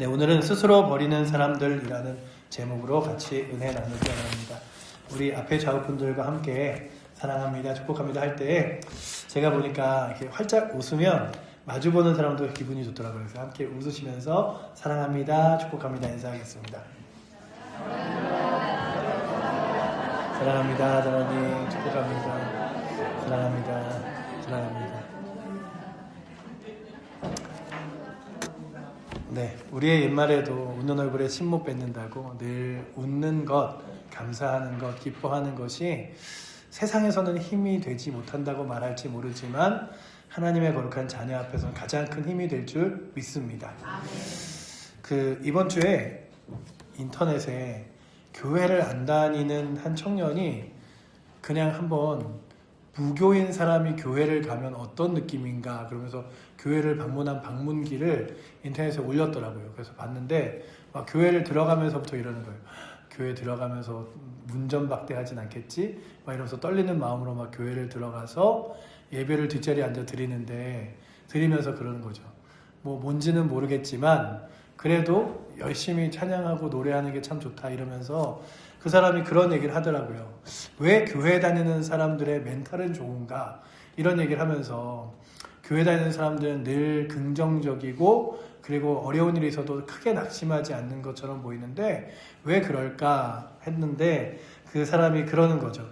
네, 오늘은 스스로 버리는 사람들이라는 제목으로 같이 은혜 나누기 원합니다. 우리 앞에 좌우분들과 함께 사랑합니다, 축복합니다 할 때 제가 보니까 이렇게 활짝 웃으면 마주보는 사람도 기분이 좋더라고요. 그래서 함께 웃으시면서 사랑합니다, 축복합니다 인사하겠습니다. 사랑합니다, 하나님, 축복합니다. 사랑합니다, 사랑합니다. 네, 우리의 옛말에도 웃는 얼굴에 침 못 뱉는다고 늘 웃는 것, 감사하는 것, 기뻐하는 것이 세상에서는 힘이 되지 못한다고 말할지 모르지만 하나님의 거룩한 자녀 앞에서는 가장 큰 힘이 될 줄 믿습니다. 이번 주에 인터넷에 교회를 안 다니는 한 청년이 그냥 한번 무교인 사람이 교회를 가면 어떤 느낌인가 그러면서 교회를 방문한 방문기를 인터넷에 올렸더라고요. 그래서 봤는데 막 교회를 들어가면서부터 이러는 거예요. 교회 들어가면서 문전박대하진 않겠지? 막 이러면서 떨리는 마음으로 막 교회를 들어가서 예배를 뒷자리에 앉아 드리면서 그러는 거죠. 뭐 뭔지는 모르겠지만 그래도 열심히 찬양하고 노래하는 게 참 좋다 이러면서 그 사람이 그런 얘기를 하더라고요. 왜 교회 다니는 사람들의 멘탈은 좋은가? 이런 얘기를 하면서 교회 다니는 사람들은 늘 긍정적이고 그리고 어려운 일이 있어도 크게 낙심하지 않는 것처럼 보이는데 왜 그럴까 했는데 그 사람이 그러는 거죠.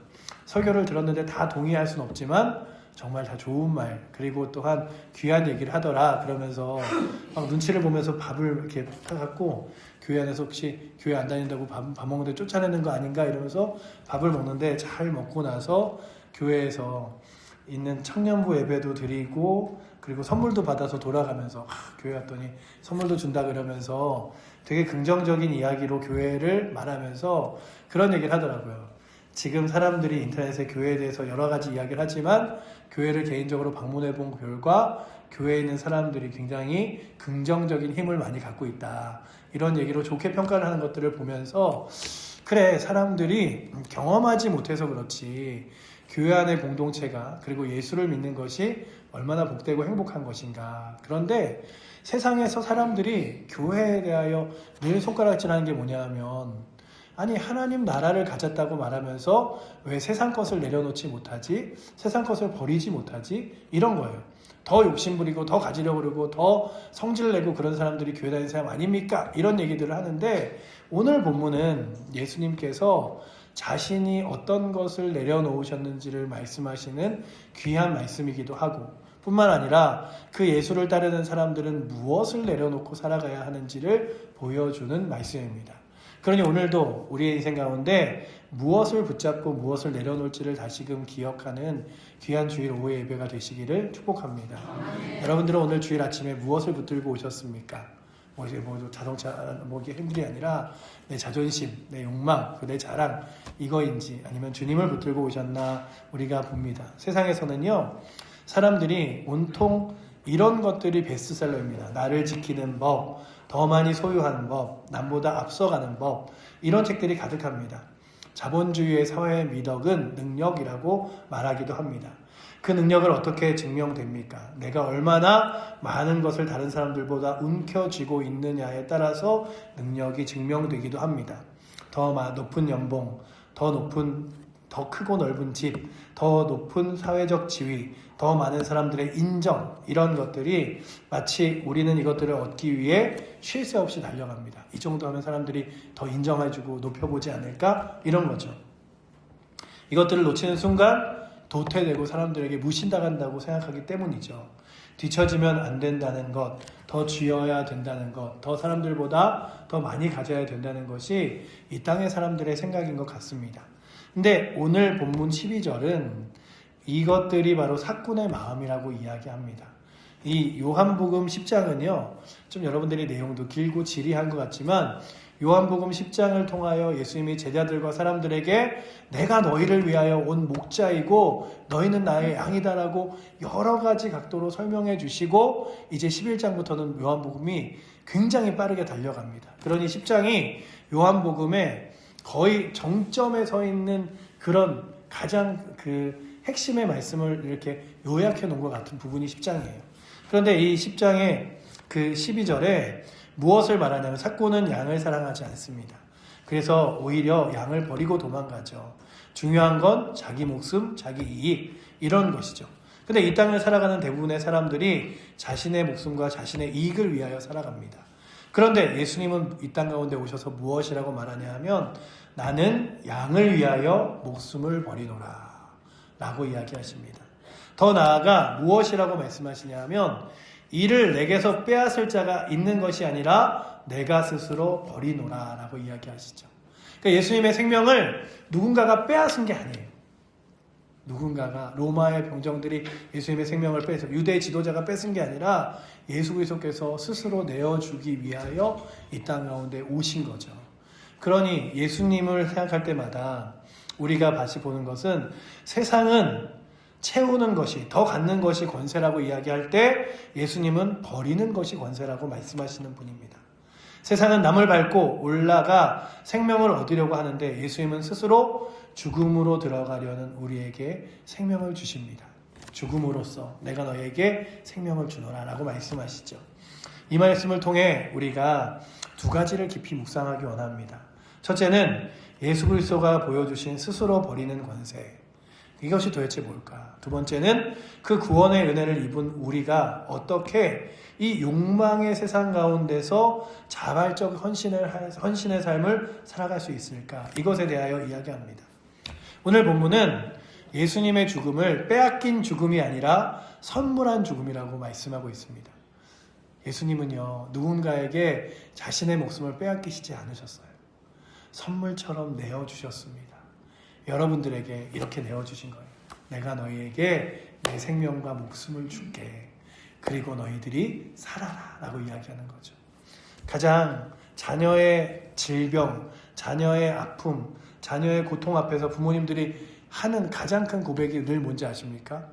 설교를 들었는데 다 동의할 수는 없지만 정말 다 좋은 말 그리고 또한 귀한 얘기를 하더라 그러면서 막 눈치를 보면서 밥을 이렇게 타갖고 교회 안에서 혹시 교회 안 다닌다고 밥 먹는데 쫓아내는 거 아닌가 이러면서 밥을 먹는데 잘 먹고 나서 교회에서 있는 청년부 예배도 드리고 그리고 선물도 받아서 돌아가면서 교회 갔더니 선물도 준다 그러면서 되게 긍정적인 이야기로 교회를 말하면서 그런 얘기를 하더라고요. 지금 사람들이 인터넷에 교회에 대해서 여러 가지 이야기를 하지만 교회를 개인적으로 방문해 본 결과 교회에 있는 사람들이 굉장히 긍정적인 힘을 많이 갖고 있다. 이런 얘기로 좋게 평가를 하는 것들을 보면서 그래, 사람들이 경험하지 못해서 그렇지 교회 안의 공동체가 그리고 예수를 믿는 것이 얼마나 복되고 행복한 것인가. 그런데 세상에서 사람들이 교회에 대하여 늘 손가락질하는 게 뭐냐 하면 아니 하나님 나라를 가졌다고 말하면서 왜 세상 것을 내려놓지 못하지? 세상 것을 버리지 못하지? 이런 거예요. 더 욕심부리고 더 가지려고 그러고 더 성질 내고 그런 사람들이 교회 다니는 사람 아닙니까? 이런 얘기들을 하는데 오늘 본문은 예수님께서 자신이 어떤 것을 내려놓으셨는지를 말씀하시는 귀한 말씀이기도 하고 뿐만 아니라 그 예수를 따르는 사람들은 무엇을 내려놓고 살아가야 하는지를 보여주는 말씀입니다. 그러니 오늘도 우리의 인생 가운데 무엇을 붙잡고 무엇을 내려놓을지를 다시금 기억하는 귀한 주일 오후 예배가 되시기를 축복합니다. 여러분들은 오늘 주일 아침에 무엇을 붙들고 오셨습니까? 자동차 이게 힘들이 아니라 내 자존심, 내 욕망, 내 자랑 이거인지 아니면 주님을 붙들고 오셨나 우리가 봅니다. 세상에서는요 사람들이 온통 이런 것들이 베스트셀러입니다. 나를 지키는 법, 더 많이 소유하는 법, 남보다 앞서가는 법 이런 책들이 가득합니다. 자본주의의 사회의 미덕은 능력이라고 말하기도 합니다. 그 능력을 어떻게 증명됩니까? 내가 얼마나 많은 것을 다른 사람들보다 움켜쥐고 있느냐에 따라서 능력이 증명되기도 합니다. 더 높은 연봉, 더 크고 넓은 집, 더 높은 사회적 지위, 더 많은 사람들의 인정 이런 것들이 마치 우리는 이것들을 얻기 위해 쉴 새 없이 달려갑니다. 이 정도 하면 사람들이 더 인정해주고 높여보지 않을까? 이런 거죠. 이것들을 놓치는 순간 도태되고 사람들에게 무신당한다고 생각하기 때문이죠. 뒤처지면 안 된다는 것, 더 쥐어야 된다는 것, 더 사람들보다 더 많이 가져야 된다는 것이 이 땅의 사람들의 생각인 것 같습니다. 근데 오늘 본문 12절은 이것들이 바로 사꾼의 마음이라고 이야기합니다. 이 요한복음 10장은요, 좀 여러분들이 내용도 길고 지리한 것 같지만 요한복음 10장을 통하여 예수님이 제자들과 사람들에게 내가 너희를 위하여 온 목자이고 너희는 나의 양이다라고 여러 가지 각도로 설명해 주시고 이제 11장부터는 요한복음이 굉장히 빠르게 달려갑니다. 그러니 10장이 요한복음의 거의 정점에 서 있는 그런 가장 핵심의 말씀을 이렇게 요약해 놓은 것 같은 부분이 10장이에요. 그런데 이 10장에 그 12절에 무엇을 말하냐면 삭고는 양을 사랑하지 않습니다. 그래서 오히려 양을 버리고 도망가죠. 중요한 건 자기 목숨, 자기 이익 이런 것이죠. 근데 이 땅을 살아가는 대부분의 사람들이 자신의 목숨과 자신의 이익을 위하여 살아갑니다. 그런데 예수님은 이 땅 가운데 오셔서 무엇이라고 말하냐 하면 나는 양을 위하여 목숨을 버리노라 라고 이야기하십니다. 더 나아가 무엇이라고 말씀하시냐 하면 이를 내게서 빼앗을 자가 있는 것이 아니라 내가 스스로 버리노라 라고 이야기하시죠. 그러니까 예수님의 생명을 누군가가 빼앗은 게 아니에요. 누군가가 로마의 병정들이 예수님의 생명을 빼서 유대 지도자가 뺏은 게 아니라 예수 그리스도께서 스스로 내어주기 위하여 이 땅 가운데 오신 거죠. 그러니 예수님을 생각할 때마다 우리가 다시 보는 것은 세상은 채우는 것이 더 갖는 것이 권세라고 이야기할 때 예수님은 버리는 것이 권세라고 말씀하시는 분입니다. 세상은 남을 밟고 올라가 생명을 얻으려고 하는데 예수님은 스스로 죽음으로 들어가려는 우리에게 생명을 주십니다. 죽음으로써 내가 너에게 생명을 주노라 라고 말씀하시죠. 이 말씀을 통해 우리가 두 가지를 깊이 묵상하기 원합니다. 첫째는 예수 그리스도가 보여주신 스스로 버리는 권세. 이것이 도대체 뭘까? 두 번째는 그 구원의 은혜를 입은 우리가 어떻게 이 욕망의 세상 가운데서 자발적 헌신의 삶을 살아갈 수 있을까? 이것에 대하여 이야기합니다. 오늘 본문은 예수님의 죽음을 빼앗긴 죽음이 아니라 선물한 죽음이라고 말씀하고 있습니다. 예수님은요, 누군가에게 자신의 목숨을 빼앗기시지 않으셨어요. 선물처럼 내어주셨습니다. 여러분들에게 이렇게 내어주신 거예요. 내가 너희에게 내 생명과 목숨을 줄게. 그리고 너희들이 살아라 라고 이야기하는 거죠. 가장 자녀의 질병, 자녀의 아픔, 자녀의 고통 앞에서 부모님들이 하는 가장 큰 고백이 늘 뭔지 아십니까?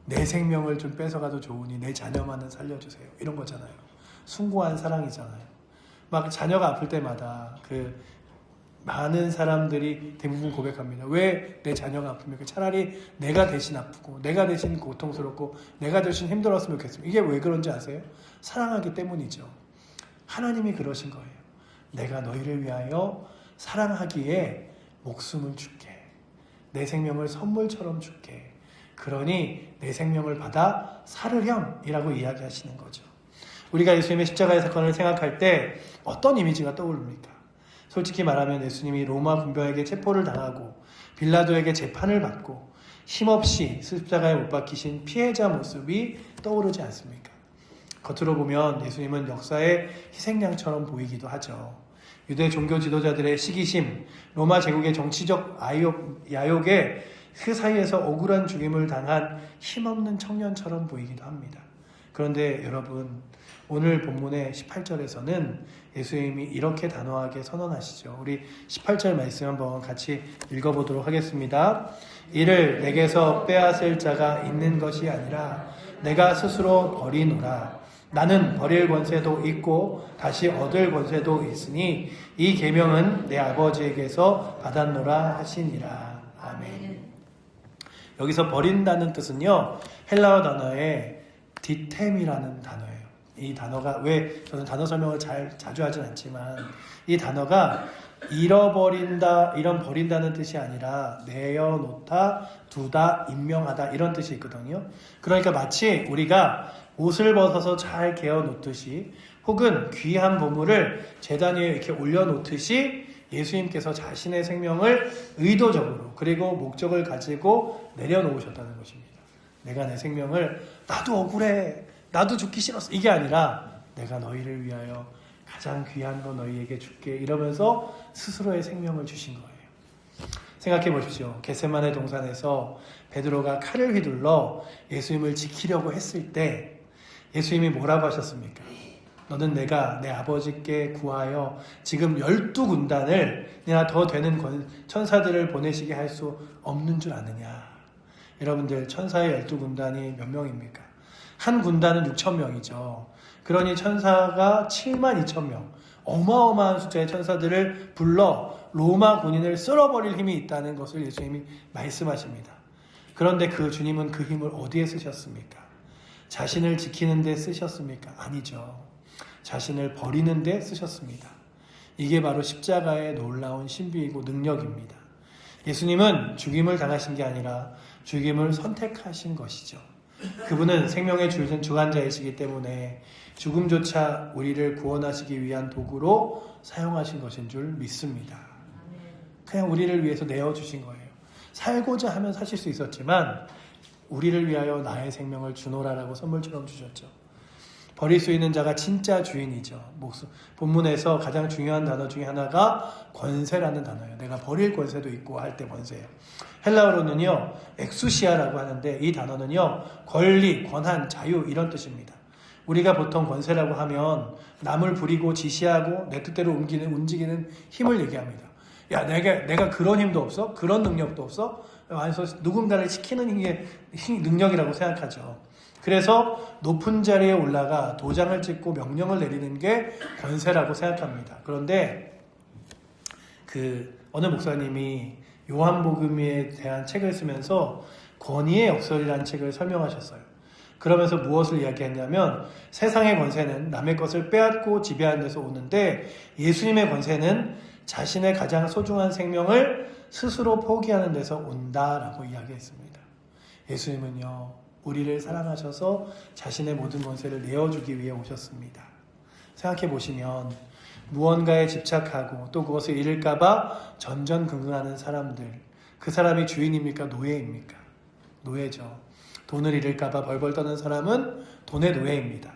내 생명을 좀 뺏어가도 좋으니 내 자녀만은 살려주세요. 이런 거잖아요. 숭고한 사랑이잖아요. 막 자녀가 아플 때마다 많은 사람들이 대부분 고백합니다. 왜 내 자녀가 아픕니까? 차라리 내가 대신 아프고 내가 대신 고통스럽고 내가 대신 힘들었으면 좋겠습니다. 이게 왜 그런지 아세요? 사랑하기 때문이죠. 하나님이 그러신 거예요. 내가 너희를 위하여 사랑하기에 목숨을 줄게. 내 생명을 선물처럼 줄게. 그러니 내 생명을 받아 살으렴이라고 이야기하시는 거죠. 우리가 예수님의 십자가의 사건을 생각할 때 어떤 이미지가 떠오릅니까? 솔직히 말하면 예수님이 로마 군병에게 체포를 당하고 빌라도에게 재판을 받고 힘없이 십자가에 못 박히신 피해자 모습이 떠오르지 않습니까? 겉으로 보면 예수님은 역사의 희생양처럼 보이기도 하죠. 유대 종교 지도자들의 시기심, 로마 제국의 정치적 야욕에 그 사이에서 억울한 죽임을 당한 힘없는 청년처럼 보이기도 합니다. 그런데 여러분, 오늘 본문의 18절에서는 예수님이 이렇게 단호하게 선언하시죠. 우리 18절 말씀 한번 같이 읽어보도록 하겠습니다. 이를 내게서 빼앗을 자가 있는 것이 아니라 내가 스스로 버리노라. 나는 버릴 권세도 있고 다시 얻을 권세도 있으니 이 계명은 내 아버지에게서 받았노라 하시니라. 아멘. 여기서 버린다는 뜻은요, 헬라어 단어의 디템이라는 단어예요. 이 단어가 왜 저는 단어 설명을 자주 하진 않지만 이 단어가 잃어버린다, 이런 버린다는 뜻이 아니라 내어놓다, 두다, 임명하다 이런 뜻이 있거든요. 그러니까 마치 우리가 옷을 벗어서 잘 개어놓듯이 혹은 귀한 보물을 제단 위에 이렇게 올려놓듯이 예수님께서 자신의 생명을 의도적으로 그리고 목적을 가지고 내려놓으셨다는 것입니다. 내가 내 생명을 나도 억울해, 나도 죽기 싫었어, 이게 아니라 내가 너희를 위하여 가장 귀한 거 너희에게 줄게 이러면서 스스로의 생명을 주신 거예요. 생각해 보십시오. 겟세마네 동산에서 베드로가 칼을 휘둘러 예수님을 지키려고 했을 때 예수님이 뭐라고 하셨습니까? 너는 내가 내 아버지께 구하여 지금 12군단을 더 되는 천사들을 보내시게 할 수 없는 줄 아느냐. 여러분들, 천사의 12군단이 몇 명입니까? 한 군단은 6,000명이죠. 그러니 천사가 72,000명, 어마어마한 숫자의 천사들을 불러 로마 군인을 쓸어버릴 힘이 있다는 것을 예수님이 말씀하십니다. 그런데 그 주님은 그 힘을 어디에 쓰셨습니까? 자신을 지키는 데 쓰셨습니까? 아니죠. 자신을 버리는 데 쓰셨습니다. 이게 바로 십자가의 놀라운 신비이고 능력입니다. 예수님은 죽임을 당하신 게 아니라 죽임을 선택하신 것이죠. 그분은 생명의 주관자이시기 때문에 죽음조차 우리를 구원하시기 위한 도구로 사용하신 것인 줄 믿습니다. 그냥 우리를 위해서 내어주신 거예요. 살고자 하면 사실 수 있었지만 우리를 위하여 나의 생명을 주노라라고 선물처럼 주셨죠. 버릴 수 있는 자가 진짜 주인이죠. 본문에서 가장 중요한 단어 중에 하나가 권세라는 단어예요. 내가 버릴 권세도 있고 할 때 권세예요. 헬라어로는요, 엑수시아라고 하는데 이 단어는요, 권리, 권한, 자유 이런 뜻입니다. 우리가 보통 권세라고 하면 남을 부리고 지시하고 내 뜻대로 움직이는 힘을 얘기합니다. 야, 내가 그런 힘도 없어? 그런 능력도 없어? 그래서 누군가를 시키는 게 능력이라고 생각하죠. 그래서 높은 자리에 올라가 도장을 찍고 명령을 내리는 게 권세라고 생각합니다. 그런데 어느 목사님이 요한복음에 대한 책을 쓰면서 권위의 역설이라는 책을 설명하셨어요. 그러면서 무엇을 이야기했냐면 세상의 권세는 남의 것을 빼앗고 지배하는 데서 오는데 예수님의 권세는 자신의 가장 소중한 생명을 스스로 포기하는 데서 온다라고 이야기했습니다. 예수님은요, 우리를 사랑하셔서 자신의 모든 권세를 내어주기 위해 오셨습니다. 생각해 보시면 무언가에 집착하고 또 그것을 잃을까봐 전전긍긍하는 사람들, 그 사람이 주인입니까? 노예입니까? 노예죠. 돈을 잃을까봐 벌벌 떠는 사람은 돈의 노예입니다.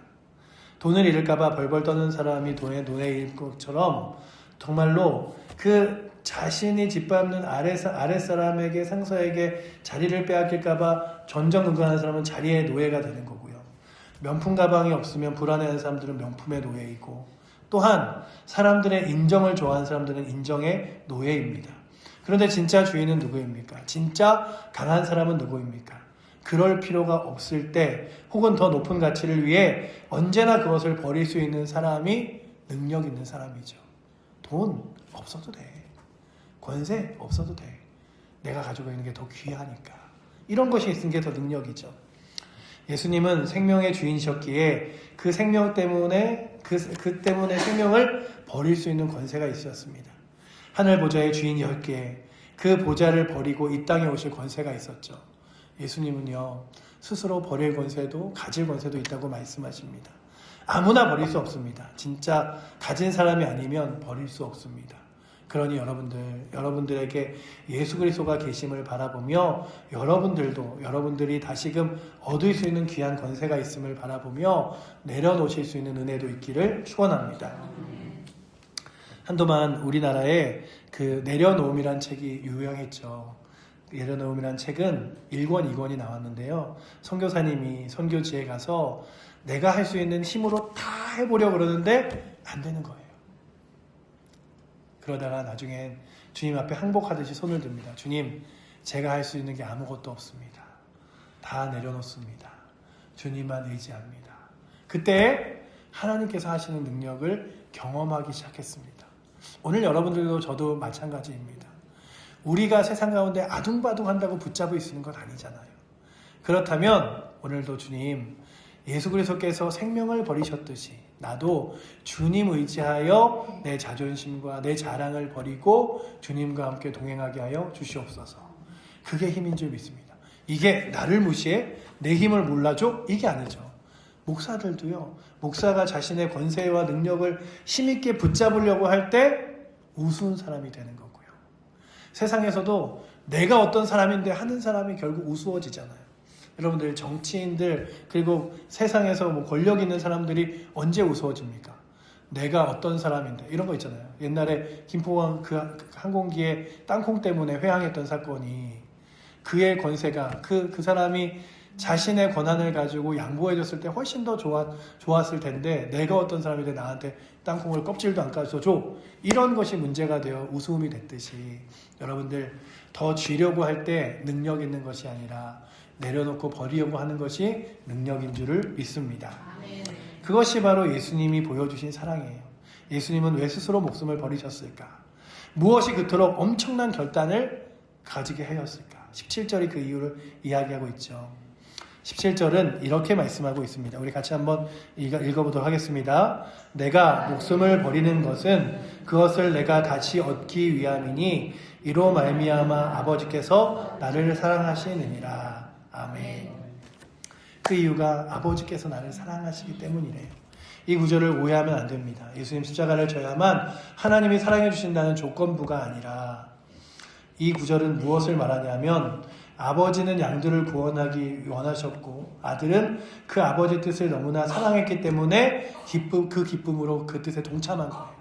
돈을 잃을까봐 벌벌 떠는 사람이 돈의 노예일 것처럼 정말로 그 자신이 짓밟는 아랫사람에게 상사에게 자리를 빼앗길까봐 전전긍긍하는 사람은 자리의 노예가 되는 거고요. 명품 가방이 없으면 불안해하는 사람들은 명품의 노예이고 또한 사람들의 인정을 좋아하는 사람들은 인정의 노예입니다. 그런데 진짜 주인은 누구입니까? 진짜 강한 사람은 누구입니까? 그럴 필요가 없을 때 혹은 더 높은 가치를 위해 언제나 그것을 버릴 수 있는 사람이 능력 있는 사람이죠. 돈 없어도 돼. 권세 없어도 돼. 내가 가지고 있는 게 더 귀하니까. 이런 것이 있는 게 더 능력이죠. 예수님은 생명의 주인이셨기에 그 생명 때문에 그 때문에 생명을 버릴 수 있는 권세가 있었습니다. 하늘 보좌의 주인 10개, 그 보좌를 버리고 이 땅에 오실 권세가 있었죠. 예수님은요, 스스로 버릴 권세도 가질 권세도 있다고 말씀하십니다. 아무나 버릴 수 없습니다. 진짜 가진 사람이 아니면 버릴 수 없습니다. 그러니 여러분들에게 예수 그리스도가 계심을 바라보며 여러분들이 다시금 얻을 수 있는 귀한 권세가 있음을 바라보며 내려놓으실 수 있는 은혜도 있기를 축원합니다. 한동안 우리나라에 그 내려놓음이란 책이 유명했죠. 내려놓음이란 책은 1권, 2권이 나왔는데요. 선교사님이 선교지에 가서 내가 할 수 있는 힘으로 다 해보려고 그러는데 안 되는 거예요. 그러다가 나중엔 주님 앞에 항복하듯이 손을 듭니다. 주님, 제가 할 수 있는 게 아무것도 없습니다. 다 내려놓습니다. 주님만 의지합니다. 그때 하나님께서 하시는 능력을 경험하기 시작했습니다. 오늘 여러분들도 저도 마찬가지입니다. 우리가 세상 가운데 아둥바둥 한다고 붙잡을 수 있는 건 아니잖아요. 그렇다면 오늘도 주님, 예수 그리스도께서 생명을 버리셨듯이 나도 주님 의지하여 내 자존심과 내 자랑을 버리고 주님과 함께 동행하게 하여 주시옵소서. 그게 힘인 줄 믿습니다. 이게 나를 무시해? 내 힘을 몰라줘? 이게 아니죠. 목사들도요, 목사가 자신의 권세와 능력을 힘있게 붙잡으려고 할 때 우스운 사람이 되는 거고요. 세상에서도 내가 어떤 사람인데 하는 사람이 결국 우스워지잖아요. 여러분들 정치인들 그리고 세상에서 뭐 권력 있는 사람들이 언제 우스워집니까? 내가 어떤 사람인데 이런 거 있잖아요. 옛날에 김포항 그 항공기에 땅콩 때문에 회항했던 사건이 그의 권세가 그 사람이 자신의 권한을 가지고 양보해줬을 때 훨씬 더 좋았을 텐데 내가 어떤 사람인데 나한테 땅콩을 껍질도 안 까줘줘. 이런 것이 문제가 되어 우스움이 됐듯이 여러분들 더 쥐려고 할 때 능력 있는 것이 아니라 내려놓고 버리려고 하는 것이 능력인 줄을 믿습니다. 그것이 바로 예수님이 보여주신 사랑이에요. 예수님은 왜 스스로 목숨을 버리셨을까? 무엇이 그토록 엄청난 결단을 가지게 하였을까? 17절이 그 이유를 이야기하고 있죠. 17절은 이렇게 말씀하고 있습니다. 우리 같이 한번 읽어보도록 하겠습니다. 내가 목숨을 버리는 것은 그것을 내가 다시 얻기 위함이니 이로 말미암아 아버지께서 나를 사랑하시느니라. 아멘. 그 이유가 아버지께서 나를 사랑하시기 때문이래요. 이 구절을 오해하면 안 됩니다. 예수님 십자가를 져야만 하나님이 사랑해 주신다는 조건부가 아니라, 이 구절은 무엇을 말하냐면 아버지는 양들을 구원하기 원하셨고 아들은 그 아버지 뜻을 너무나 사랑했기 때문에 그 기쁨으로 그 뜻에 동참한 거예요.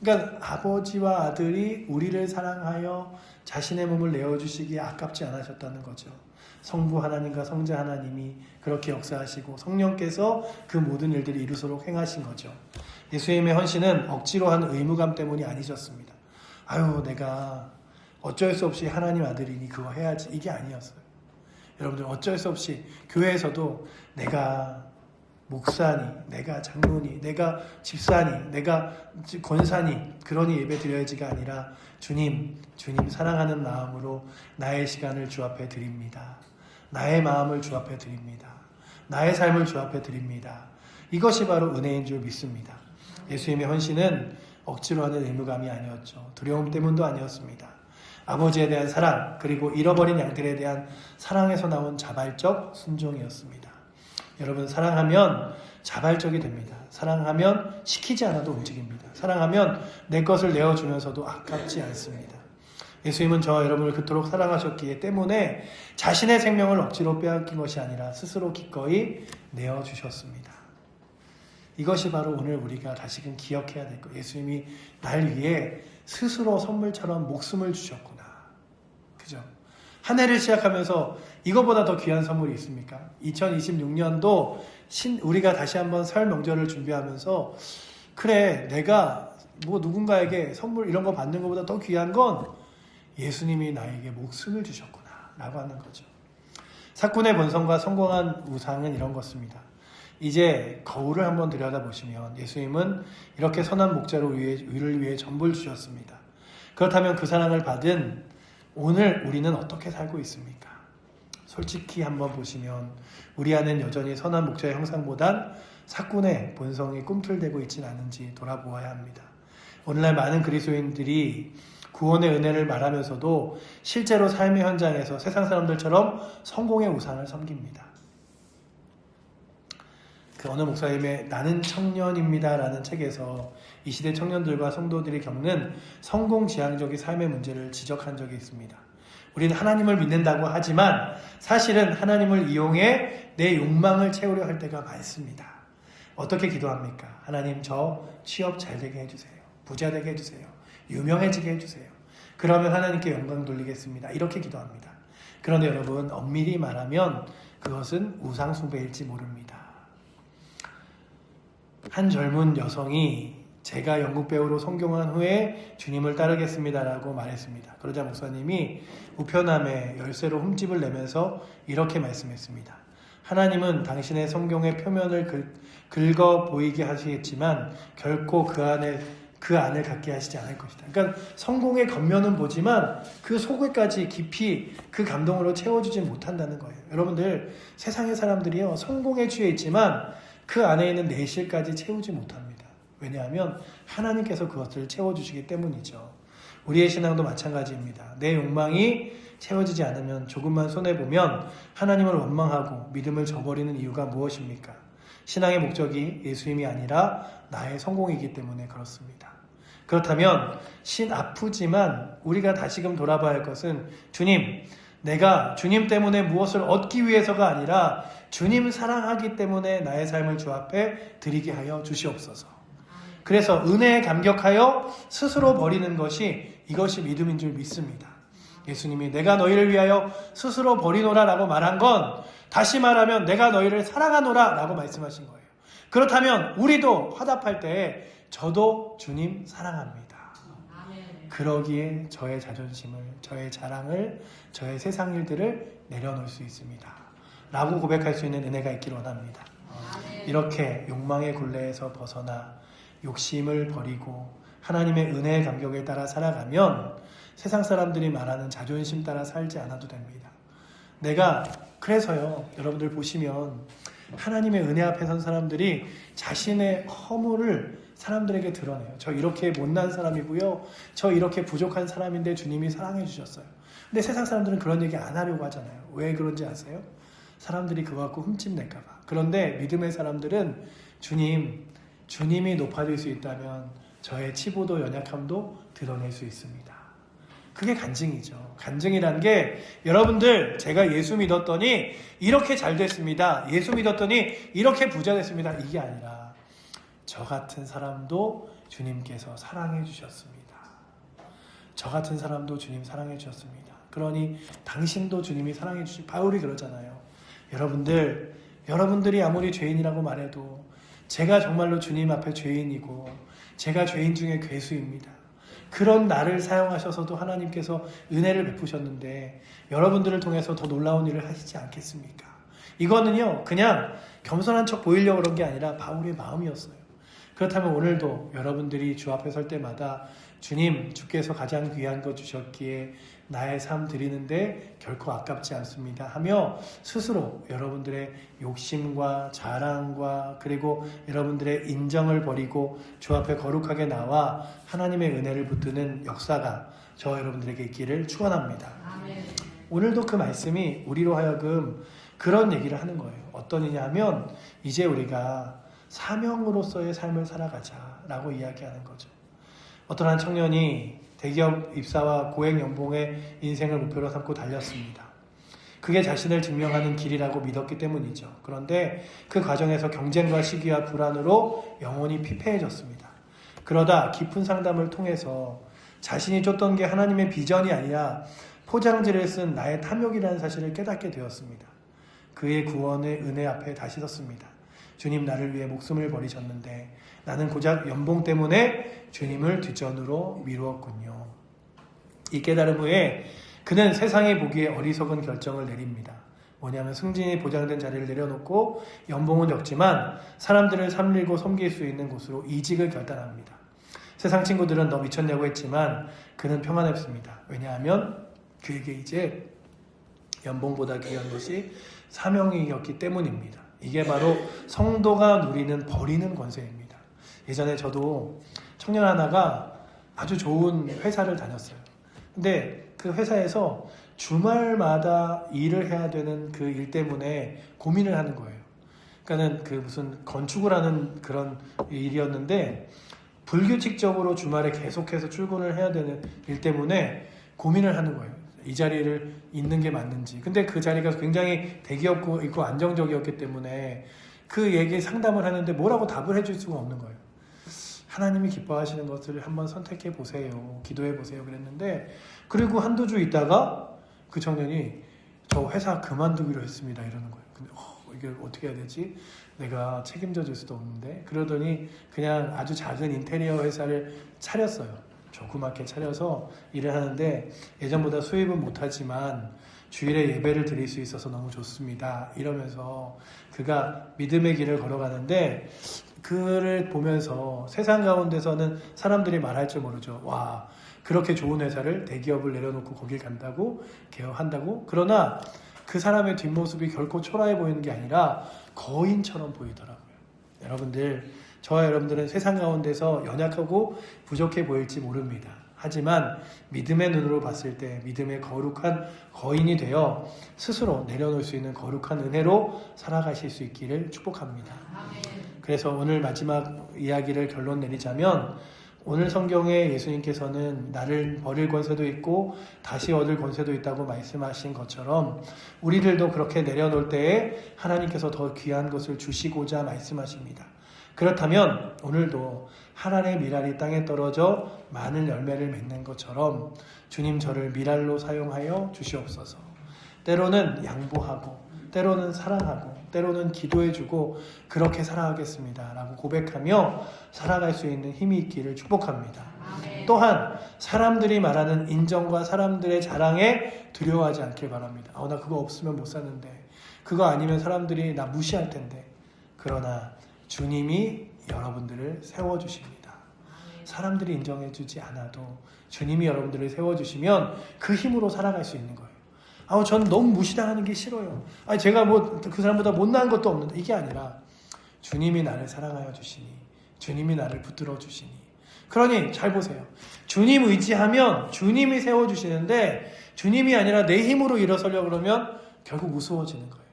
그러니까 아버지와 아들이 우리를 사랑하여 자신의 몸을 내어주시기에 아깝지 않으셨다는 거죠. 성부 하나님과 성자 하나님이 그렇게 역사하시고 성령께서 그 모든 일들을 이루도록 행하신 거죠. 예수님의 헌신은 억지로 한 의무감 때문이 아니셨습니다. 아유, 내가 어쩔 수 없이 하나님 아들이니 그거 해야지, 이게 아니었어요. 여러분들, 어쩔 수 없이 교회에서도 내가 목사니, 내가 장로니, 내가 집사니, 내가 권사니 그러니 예배 드려야지가 아니라 주님 사랑하는 마음으로 나의 시간을 주 앞에 드립니다. 나의 마음을 주 앞에 드립니다. 나의 삶을 주 앞에 드립니다. 이것이 바로 은혜인 줄 믿습니다. 예수님의 헌신은 억지로 하는 의무감이 아니었죠. 두려움 때문도 아니었습니다. 아버지에 대한 사랑, 그리고 잃어버린 양들에 대한 사랑에서 나온 자발적 순종이었습니다. 여러분, 사랑하면 자발적이 됩니다. 사랑하면 시키지 않아도 움직입니다. 사랑하면 내 것을 내어주면서도 아깝지 않습니다. 예수님은 저와 여러분을 그토록 사랑하셨기 때문에 자신의 생명을 억지로 빼앗긴 것이 아니라 스스로 기꺼이 내어주셨습니다. 이것이 바로 오늘 우리가 다시금 기억해야 될 거예요. 예수님이 날 위해 스스로 선물처럼 목숨을 주셨구나. 그죠? 한 해를 시작하면서 이거보다 더 귀한 선물이 있습니까? 2026년도 우리가 다시 한번 설 명절을 준비하면서 그래, 내가 뭐 누군가에게 선물 이런 거 받는 것보다 더 귀한 건 예수님이 나에게 목숨을 주셨구나 라고 하는 거죠. 사꾼의 본성과 성공한 우상은 이런 것입니다. 이제 거울을 한번 들여다보시면 예수님은 이렇게 선한 목자로 우리를 위해 전부를 주셨습니다. 그렇다면 그 사랑을 받은 오늘 우리는 어떻게 살고 있습니까? 솔직히 한번 보시면 우리 안엔 여전히 선한 목자의 형상보단 사꾼의 본성이 꿈틀대고 있지는 않은지 돌아보아야 합니다. 오늘날 많은 그리스도인들이 구원의 은혜를 말하면서도 실제로 삶의 현장에서 세상 사람들처럼 성공의 우상을 섬깁니다. 그 어느 목사님의 나는 청년입니다 라는 책에서 이 시대 청년들과 성도들이 겪는 성공지향적인 삶의 문제를 지적한 적이 있습니다. 우리는 하나님을 믿는다고 하지만 사실은 하나님을 이용해 내 욕망을 채우려 할 때가 많습니다. 어떻게 기도합니까? 하나님, 저 취업 잘 되게 해주세요. 부자 되게 해주세요. 유명해지게 해주세요. 그러면 하나님께 영광 돌리겠습니다. 이렇게 기도합니다. 그런데 여러분, 엄밀히 말하면 그것은 우상숭배일지 모릅니다. 한 젊은 여성이 제가 연극 배우로 성공한 후에 주님을 따르겠습니다 라고 말했습니다. 그러자 목사님이 우편함에 열쇠로 흠집을 내면서 이렇게 말씀했습니다. 하나님은 당신의 성경의 표면을 긁어 보이게 하시겠지만 결코 그 안을 갖게 하시지 않을 것이다. 그러니까 성공의 겉면은 보지만 그 속에까지 깊이 그 감동으로 채워주지 못한다는 거예요. 여러분들, 세상의 사람들이요, 성공에 취해 있지만 그 안에 있는 내실까지 채우지 못합니다. 왜냐하면 하나님께서 그것을 채워주시기 때문이죠. 우리의 신앙도 마찬가지입니다. 내 욕망이 채워지지 않으면 조금만 손해보면 하나님을 원망하고 믿음을 저버리는 이유가 무엇입니까? 신앙의 목적이 예수님이 아니라 나의 성공이기 때문에 그렇습니다. 그렇다면 아프지만 우리가 다시금 돌아봐야 할 것은 주님, 내가 주님 때문에 무엇을 얻기 위해서가 아니라 주님 사랑하기 때문에 나의 삶을 주 앞에 드리게 하여 주시옵소서. 그래서 은혜에 감격하여 스스로 버리는 이것이 믿음인 줄 믿습니다. 예수님이 내가 너희를 위하여 스스로 버리노라 라고 말한 건 다시 말하면 내가 너희를 사랑하노라 라고 말씀하신 거예요. 그렇다면 우리도 화답할 때 저도 주님 사랑합니다. 그러기에 저의 자존심을, 저의 자랑을, 저의 세상 일들을 내려놓을 수 있습니다 라고 고백할 수 있는 은혜가 있기를 원합니다. 이렇게 욕망의 굴레에서 벗어나 욕심을 버리고 하나님의 은혜의 감격에 따라 살아가면 세상 사람들이 말하는 자존심 따라 살지 않아도 됩니다. 내가 그래서요, 여러분들 보시면 하나님의 은혜 앞에 선 사람들이 자신의 허물을 사람들에게 드러내요. 저 이렇게 못난 사람이고요, 저 이렇게 부족한 사람인데 주님이 사랑해 주셨어요. 근데 세상 사람들은 그런 얘기 안 하려고 하잖아요. 왜 그런지 아세요? 사람들이 그거 갖고 흠집낼까 봐. 그런데 믿음의 사람들은 주님이 높아질 수 있다면 저의 치부도 연약함도 드러낼 수 있습니다. 그게 간증이죠. 간증이란 게, 여러분들 제가 예수 믿었더니 이렇게 잘 됐습니다, 예수 믿었더니 이렇게 부자 됐습니다, 이게 아니라 저 같은 사람도 주님께서 사랑해 주셨습니다. 저 같은 사람도 주님 사랑해 주셨습니다. 그러니 당신도 주님이 사랑해 주신, 바울이 그러잖아요. 여러분들이 아무리 죄인이라고 말해도 제가 정말로 주님 앞에 죄인이고 제가 죄인 중에 괴수입니다. 그런 나를 사용하셔서도 하나님께서 은혜를 베푸셨는데 여러분들을 통해서 더 놀라운 일을 하시지 않겠습니까? 이거는요, 그냥 겸손한 척 보이려고 그런 게 아니라 바울의 마음이었어요. 그렇다면 오늘도 여러분들이 주 앞에 설 때마다 주님, 주께서 가장 귀한 것 주셨기에 나의 삶 드리는데 결코 아깝지 않습니다 하며 스스로 여러분들의 욕심과 자랑과 그리고 여러분들의 인정을 버리고 주 앞에 거룩하게 나와 하나님의 은혜를 붙드는 역사가 저 여러분들에게 있기를 축원합니다. 아멘. 오늘도 그 말씀이 우리로 하여금 그런 얘기를 하는 거예요. 어떤 이냐 하면 이제 우리가 사명으로서의 삶을 살아가자라고 이야기하는 거죠. 어떤 한 청년이 대기업 입사와 고액 연봉의 인생을 목표로 삼고 달렸습니다. 그게 자신을 증명하는 길이라고 믿었기 때문이죠. 그런데 그 과정에서 경쟁과 시기와 불안으로 영혼이 피폐해졌습니다. 그러다 깊은 상담을 통해서 자신이 쫓던 게 하나님의 비전이 아니라 포장지를 쓴 나의 탐욕이라는 사실을 깨닫게 되었습니다. 그의 구원의 은혜 앞에 다시 섰습니다. 주님, 나를 위해 목숨을 버리셨는데 나는 고작 연봉 때문에 주님을 뒷전으로 미루었군요. 이 깨달음 후에 그는 세상이 보기에 어리석은 결정을 내립니다. 뭐냐면 승진이 보장된 자리를 내려놓고 연봉은 적지만 사람들을 살리고 섬길 수 있는 곳으로 이직을 결단합니다. 세상 친구들은 너 미쳤냐고 했지만 그는 평안했습니다. 왜냐하면 그에게 이제 연봉보다 귀한 것이 사명이었기 때문입니다. 이게 바로 성도가 누리는 버리는 권세입니다. 예전에 저도 청년 하나가 아주 좋은 회사를 다녔어요. 근데 그 회사에서 주말마다 일을 해야 되는 그 일 때문에 고민을 하는 거예요. 그러니까는 그 무슨 건축을 하는 그런 일이었는데 불규칙적으로 주말에 계속해서 출근을 해야 되는 일 때문에 고민을 하는 거예요. 이 자리를 있는 게 맞는지. 근데 그 자리가 굉장히 대기업이고 안정적이었기 때문에 그 얘기 상담을 하는데 뭐라고 답을 해줄 수가 없는 거예요. 하나님이 기뻐하시는 것을 한번 선택해 보세요, 기도해 보세요 그랬는데, 그리고 한두 주 있다가 그 청년이 저 회사 그만두기로 했습니다 이러는 거예요. 근데 이게 어떻게 해야 되지? 내가 책임져 줄 수도 없는데. 그러더니 그냥 아주 작은 인테리어 회사를 차렸어요. 조그맣게 차려서 일을 하는데 예전보다 수입은 못하지만 주일에 예배를 드릴 수 있어서 너무 좋습니다 이러면서 그가 믿음의 길을 걸어가는데, 그를 보면서 세상 가운데서는 사람들이 말할 줄 모르죠. 와, 그렇게 좋은 회사를 대기업을 내려놓고 거길 간다고, 개업한다고? 그러나 그 사람의 뒷모습이 결코 초라해 보이는 게 아니라 거인처럼 보이더라고요. 여러분들, 저와 여러분들은 세상 가운데서 연약하고 부족해 보일지 모릅니다. 하지만 믿음의 눈으로 봤을 때 믿음의 거룩한 거인이 되어 스스로 내려놓을 수 있는 거룩한 은혜로 살아가실 수 있기를 축복합니다. 그래서 오늘 마지막 이야기를 결론 내리자면, 오늘 성경에 예수님께서는 나를 버릴 권세도 있고 다시 얻을 권세도 있다고 말씀하신 것처럼 우리들도 그렇게 내려놓을 때에 하나님께서 더 귀한 것을 주시고자 말씀하십니다. 그렇다면 오늘도 하나님의 미랄이 땅에 떨어져 많은 열매를 맺는 것처럼 주님, 저를 미랄로 사용하여 주시옵소서. 때로는 양보하고 때로는 사랑하고 때로는 기도해주고 그렇게 살아가겠습니다 라고 고백하며 살아갈 수 있는 힘이 있기를 축복합니다. 아멘. 또한 사람들이 말하는 인정과 사람들의 자랑에 두려워하지 않길 바랍니다. 나 그거 없으면 못 사는데, 그거 아니면 사람들이 나 무시할 텐데. 그러나 주님이 여러분들을 세워주십니다. 사람들이 인정해주지 않아도 주님이 여러분들을 세워주시면 그 힘으로 살아갈 수 있는 거예요. 저는 너무 무시당하는 게 싫어요. 제가 뭐 그 사람보다 못나은 것도 없는데, 이게 아니라 주님이 나를 사랑하여 주시니, 주님이 나를 붙들어 주시니. 그러니 잘 보세요. 주님 의지하면 주님이 세워주시는데, 주님이 아니라 내 힘으로 일어서려고 그러면 결국 무서워지는 거예요.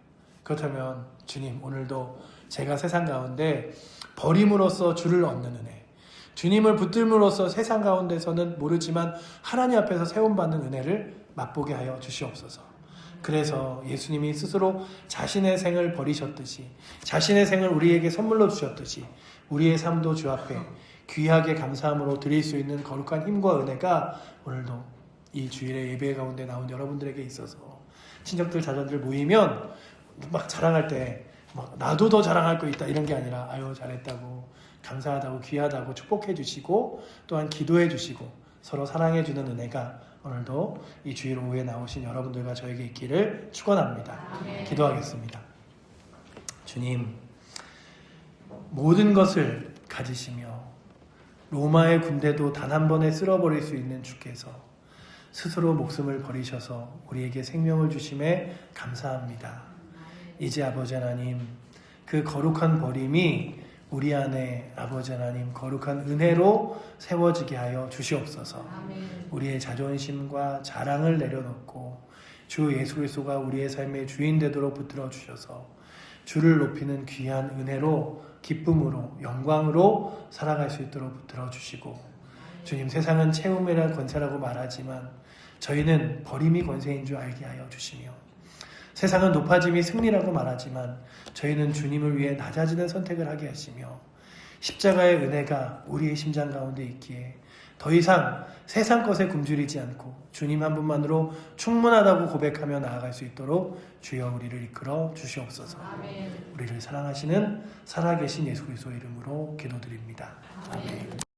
그렇다면 주님, 오늘도 제가 세상 가운데 버림으로써 주를 얻는 은혜, 주님을 붙들므로써 세상 가운데서는 모르지만 하나님 앞에서 세움받는 은혜를 맛보게 하여 주시옵소서. 그래서 예수님이 스스로 자신의 생을 버리셨듯이, 자신의 생을 우리에게 선물로 주셨듯이, 우리의 삶도 주 앞에 귀하게 감사함으로 드릴 수 있는 거룩한 힘과 은혜가 오늘도 이 주일의 예배 가운데 나온 여러분들에게 있어서, 친척들 자녀들 모이면 막 자랑할 때 나도 더 자랑할 거 있다 이런 게 아니라, 잘했다고, 감사하다고, 귀하다고 축복해 주시고, 또한 기도해 주시고 서로 사랑해 주는 은혜가 오늘도 이 주일 오후에 나오신 여러분들과 저에게 있기를 축원합니다. 기도하겠습니다. 주님, 모든 것을 가지시며 로마의 군대도 단 한 번에 쓸어버릴 수 있는 주께서 스스로 목숨을 버리셔서 우리에게 생명을 주심에 감사합니다. 이제 아버지 하나님, 그 거룩한 버림이 우리 안에 아버지 하나님 거룩한 은혜로 세워지게 하여 주시옵소서. 우리의 자존심과 자랑을 내려놓고 주 예수 그리스도가 우리의 삶의 주인 되도록 붙들어 주셔서 주를 높이는 귀한 은혜로, 기쁨으로, 영광으로 살아갈 수 있도록 붙들어 주시고, 주님, 세상은 채움이라 권세라고 말하지만 저희는 버림이 권세인 줄 알게 하여 주시며, 세상은 높아짐이 승리라고 말하지만 저희는 주님을 위해 낮아지는 선택을 하게 하시며, 십자가의 은혜가 우리의 심장 가운데 있기에 더 이상 세상 것에 굶주리지 않고 주님 한 분만으로 충분하다고 고백하며 나아갈 수 있도록 주여 우리를 이끌어 주시옵소서. 아멘. 우리를 사랑하시는 살아계신 예수 그리스도의 이름으로 기도드립니다. 아멘.